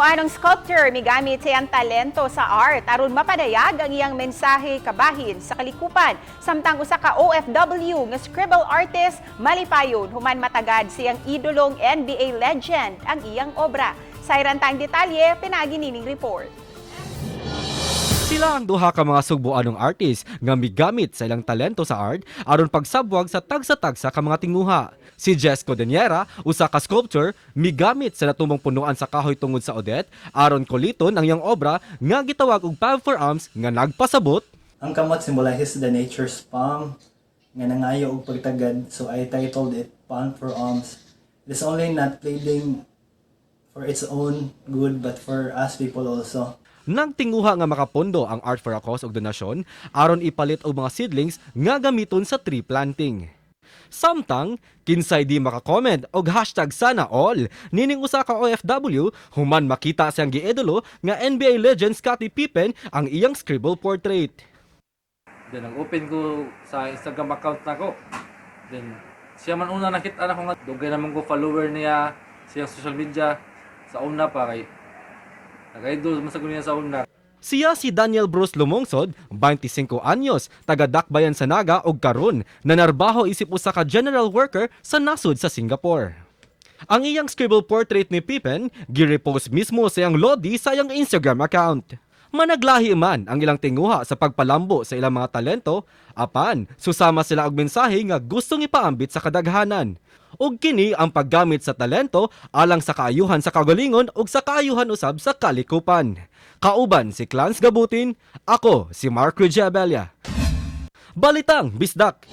anong sculptor migamit siyang talento sa art aron mapadayag ang iyang mensahe kabahin sa kalikupan. Samtang usa ka OFW nga scribble artist malipayon human matagad siyang idolong NBA legend ang iyang obra. Sa irantang detalye, pinagi nining report. Sila ang duha ka mga sugboanong artist nga migamit sa ilang talento sa art aron pagsabwag sa tagsa-tagsa ka mga tinguha. Si Jesco Deniera, usa ka sculptor, migamit sa natumong punuan sa kahoy tungod sa Odette aron kuliton ang iyang obra nga gitawag og Palm for Arms nga nagpasabot. Ang kamot symbolizes the nature's palm nga nangayo og pagtagad, so I titled it Palm for Arms. It is only not pleading for its own good but for us people also. Nagtinguha nga makapondo ang Art for a Cause og donasyon aron ipalit og mga seedlings nga gamiton sa tree planting. Samtang, kinsay di makakomment og hashtag sana all, nining usa ka OFW human makita siyang giidolo nga NBA legend Scottie Pippen ang iyang scribble portrait. Then nag-open ko sa Instagram account nako. Then siya man una nakita na ko nga dugay naman ko follower niya sa social media sa una pa kay nag-idol masag niya sa una. Siya si Daniel Bruce Lumungsod, 25 anyos, taga Dakbayan sa Naga ug karon nanarbaho isip usa ka general worker sa nasud sa Singapore. Ang iyang scribble portrait ni Pippen gi-repost mismo sa iyang lodi sa iyang Instagram account. Managlahi man ang ilang tinguha sa pagpalambo sa ilang mga talento, apan susama sila og mensahe nga gustong ipaambit sa kadaghanan. Ug kini ang paggamit sa talento alang sa kaayuhan sa kagalingon ug sa kaayuhan usab sa kalikupan. Kauban si Clans Gabutin, ako si Mark Rejabella. Balitang Bisdak.